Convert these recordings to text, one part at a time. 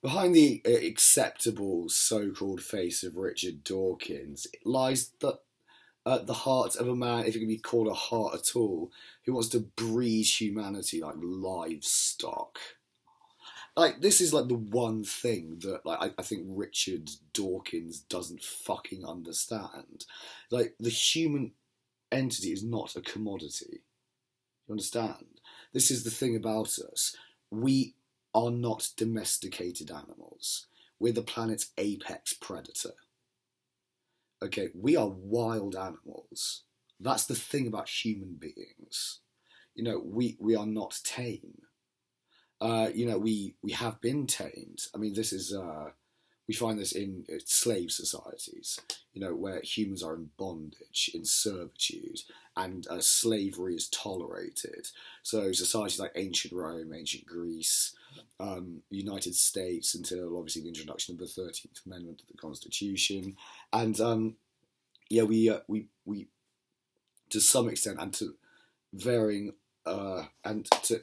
Behind the acceptable so-called face of Richard Dawkins lies at the heart of a man, if it can be called a heart at all, who wants to breed humanity like livestock. Like, this is like the one thing that I think Richard Dawkins doesn't fucking understand. Like, the human entity is not a commodity. You understand? This is the thing about us. We are not domesticated animals. We're the planet's apex predator. Okay, we are wild animals. That's the thing about human beings. We are not tame. We have been tamed. I mean, this is we find this in slave societies, where humans are in bondage, in servitude, and slavery is tolerated. So societies like ancient Rome, ancient Greece, United States, until obviously the introduction of the 13th Amendment to the Constitution, and we to some extent and to varying and to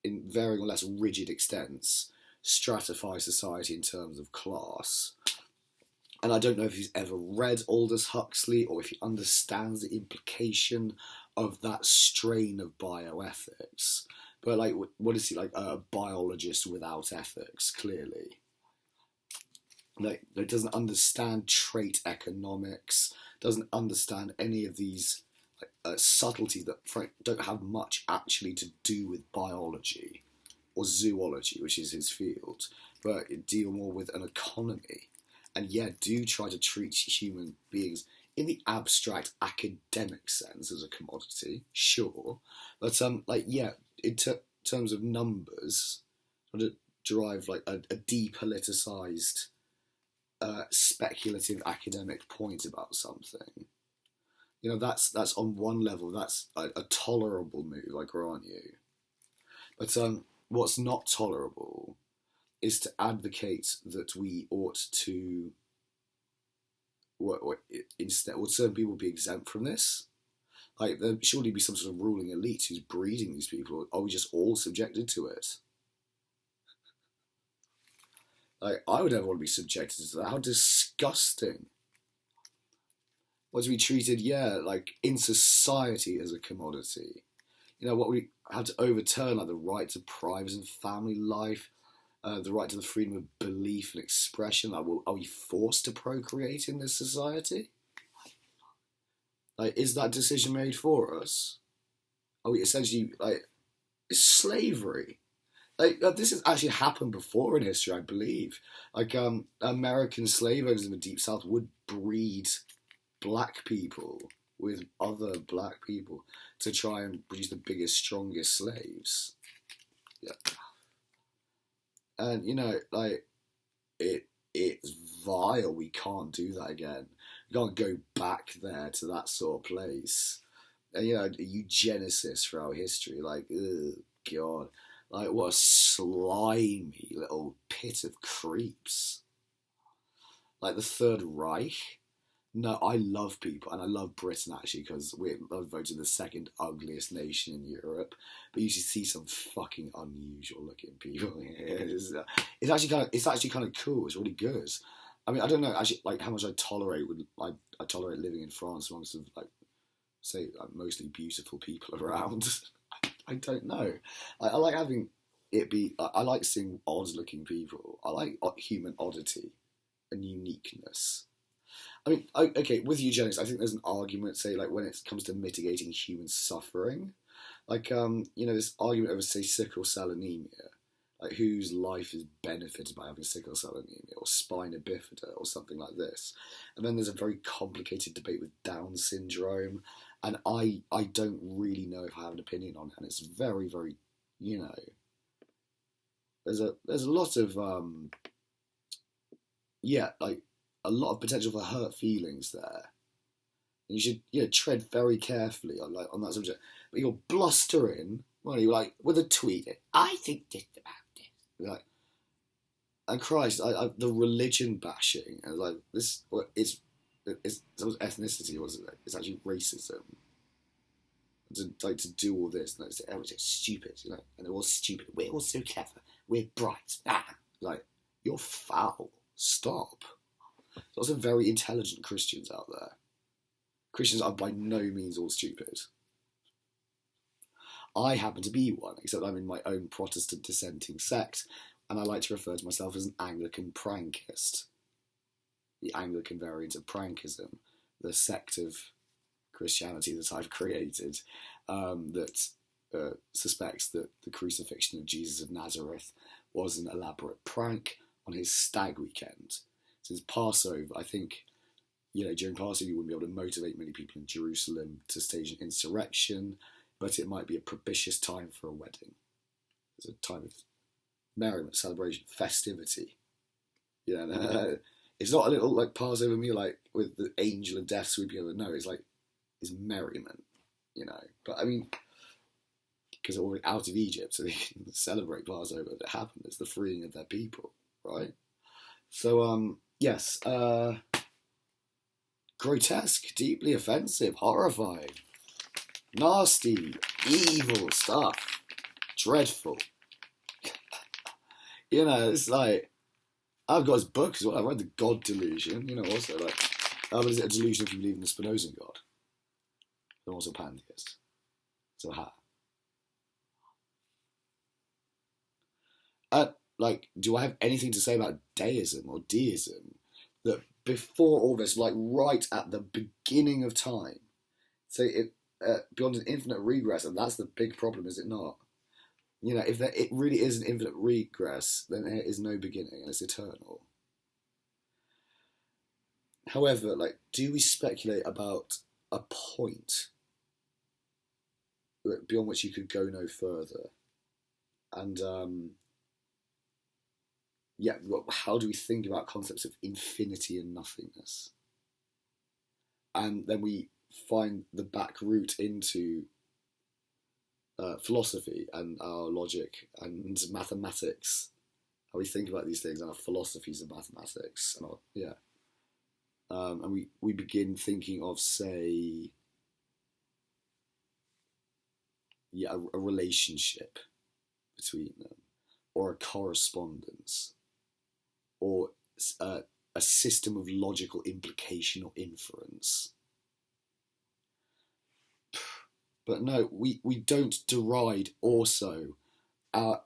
in varying or less rigid extents, stratify society in terms of class. And I don't know if he's ever read Aldous Huxley or if he understands the implication of that strain of bioethics. But like, what is he, like a biologist without ethics? Clearly, like, doesn't understand trait economics, doesn't understand any of these subtleties that don't have much actually to do with biology or zoology, which is his field, but deal more with an economy. And do try to treat human beings in the abstract academic sense as a commodity, sure, but in terms of numbers, try to derive like a depoliticized, speculative academic point about something. That's on one level, that's a tolerable move, I grant you. But what's not tolerable is to advocate that we ought to, instead, would certain people be exempt from this? Like, there surely be some sort of ruling elite who's breeding these people, or are we just all subjected to it? Like, I would never want to be subjected to that. How disgusting. What to be treated, like in society as a commodity. What we have to overturn, like the right to privacy and family life, the right to the freedom of belief and expression. Like, are we forced to procreate in this society? Like, is that decision made for us? Are we essentially, like, it's slavery? Like, this has actually happened before in history, I believe. Like, American slave owners in the Deep South would breed black people with other black people to try and produce the biggest, strongest slaves. Yeah. And like, it's vile. We can't do that again. We can't go back there to that sort of place. And eugenicists throughout history, like, ugh, God, like, what a slimy little pit of creeps. Like the Third Reich. No, I love people, and I love Britain actually, because we're voted the second ugliest nation in Europe. But you should see some fucking unusual looking people here. It's actually kind of cool. It's really good. I mean, I don't know actually like how much I tolerate I tolerate living in France amongst like, say, like, mostly beautiful people around. I don't know. I like having it be. I like seeing odd looking people. I like human oddity and uniqueness. I mean, okay, with eugenics, I think there's an argument, say, like when it comes to mitigating human suffering, like this argument over, say, sickle cell anemia, like whose life is benefited by having sickle cell anemia or spina bifida or something like this, and then there's a very complicated debate with Down syndrome, and I don't really know if I have an opinion on it, and it's very very, there's a lot of like a lot of potential for hurt feelings there. And you should, tread very carefully on that subject. But you're blustering, well, you're like with a tweet. I think this about this. You're like, and Christ, the religion bashing and like this. It's ethnicity, wasn't it? It's actually racism. To do all this, and it's stupid, and they're all stupid. We're all so clever. We're bright. Like, you're foul. Stop. There's also very intelligent Christians out there. Christians are by no means all stupid. I happen to be one, except I'm in my own Protestant dissenting sect, and I like to refer to myself as an Anglican prankist. The Anglican variant of prankism, the sect of Christianity that I've created, that suspects that the crucifixion of Jesus of Nazareth was an elaborate prank on his stag weekend. Since Passover, I think, during Passover you wouldn't be able to motivate many people in Jerusalem to stage an insurrection, but it might be a propitious time for a wedding. It's a time of merriment, celebration, festivity. It's not a little like Passover meal like with the angel of death sweeping over. No, it's merriment, But I mean, because they're already out of Egypt, so they can celebrate Passover. It happened. It's the freeing of their people, right? So, yes, grotesque, deeply offensive, horrifying, nasty, evil stuff, dreadful. It's like, I've got his book as well. I read The God Delusion, also but is it a delusion if you believe in the Spinozan God? I'm also a pantheist. So do I have anything to say about deism or deism? That before all this, right at the beginning of time, so beyond an infinite regress, and that's the big problem, is it not? If it really is an infinite regress, then there is no beginning, and it's eternal. However, do we speculate about a point beyond which you could go no further? And how do we think about concepts of infinity and nothingness? And then we find the back route into philosophy and our logic and mathematics, how we think about these things, and our philosophies of mathematics, and we begin thinking of, say, a relationship between them, or a correspondence, or a system of logical implication or inference. But no, we don't deride also our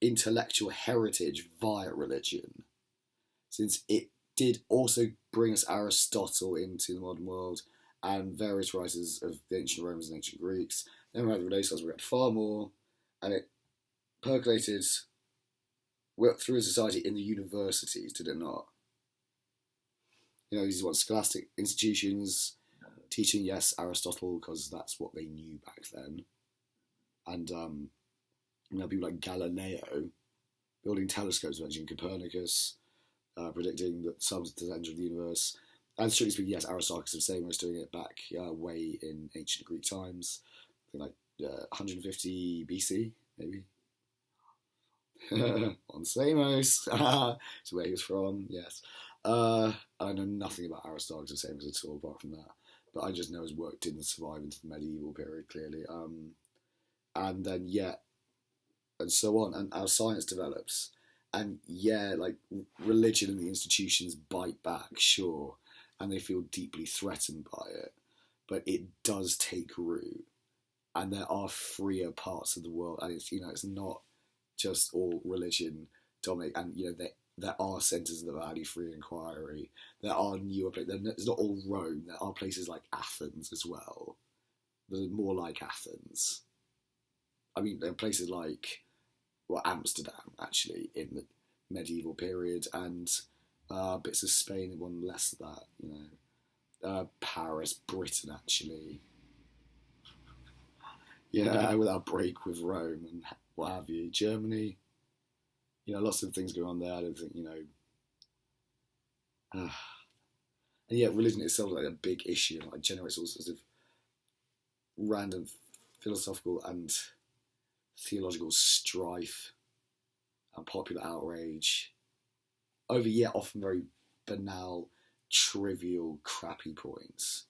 intellectual heritage via religion, since it did also bring us Aristotle into the modern world and various writers of the ancient Romans and ancient Greeks. Then we had the Renaissance, we had far more, and it percolated through society in the universities, did it not? These scholastic institutions teaching, yes, Aristotle, because that's what they knew back then. And, people like Galileo building telescopes, mentioning Copernicus, predicting that the sun was the center of the universe. And strictly speaking, yes, Aristarchus of Samos doing it back way in ancient Greek times, I think 150 BC, maybe. On Samos, it's where he was from, yes. I know nothing about Aristarchus of Samos at all, apart from that. But I just know his work didn't survive into the medieval period, clearly. And then, and so on. And our science develops. And religion and the institutions bite back, sure. And they feel deeply threatened by it. But it does take root. And there are freer parts of the world. And it's not just all religion dominate. And, there are centres of the value free inquiry. There are newer places. It's not all Rome. There are places like Athens as well. They're more like Athens. I mean, there are places like Amsterdam, actually, in the medieval period, and bits of Spain, one less of that, Paris, Britain, actually. With our break with Rome and what have you. Germany, lots of things going on there. I don't think, and yet religion itself is a big issue, and it generates all sorts of random philosophical and theological strife and popular outrage over often very banal, trivial, crappy points.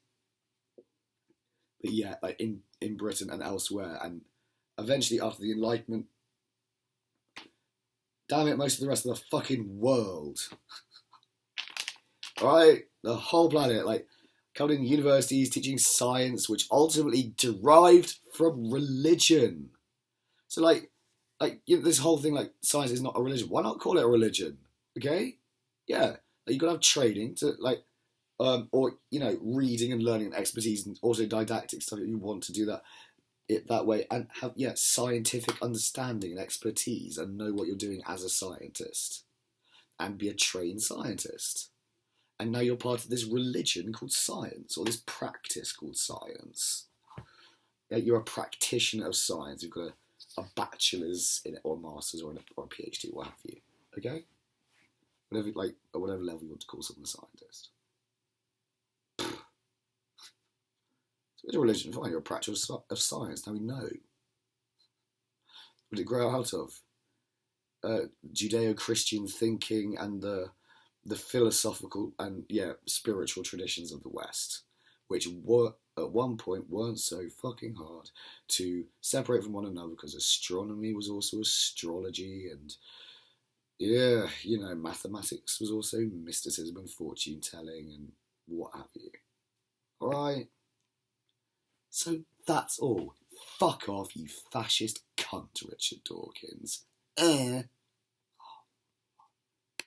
But in Britain and elsewhere, and eventually after the Enlightenment, Damn it, most of the rest of the fucking world. Alright? The whole planet, like, coming in universities, teaching science, which ultimately derived from religion. So, this whole thing, like, science is not a religion. Why not call it a religion? Okay? Yeah. Like, you've got to have training to, like, or, reading and learning and expertise and also didactic stuff if you want to do that way and have, scientific understanding and expertise and know what you're doing as a scientist and be a trained scientist. And now you're part of this religion called science, or this practice called science. You're a practitioner of science. You've got a bachelor's in it, or a master's, or a PhD, what have you. Okay? Whatever, at whatever level you want to call someone a scientist. So it's a religion, fine, you're a practitioner of science. Now we know. What did it grow out of? Judeo-Christian thinking and the philosophical and spiritual traditions of the West, which were at one point weren't so fucking hard to separate from one another because astronomy was also astrology and mathematics was also mysticism and fortune telling and what have you. Alright? So that's all. Fuck off, you fascist cunt, Richard Dawkins.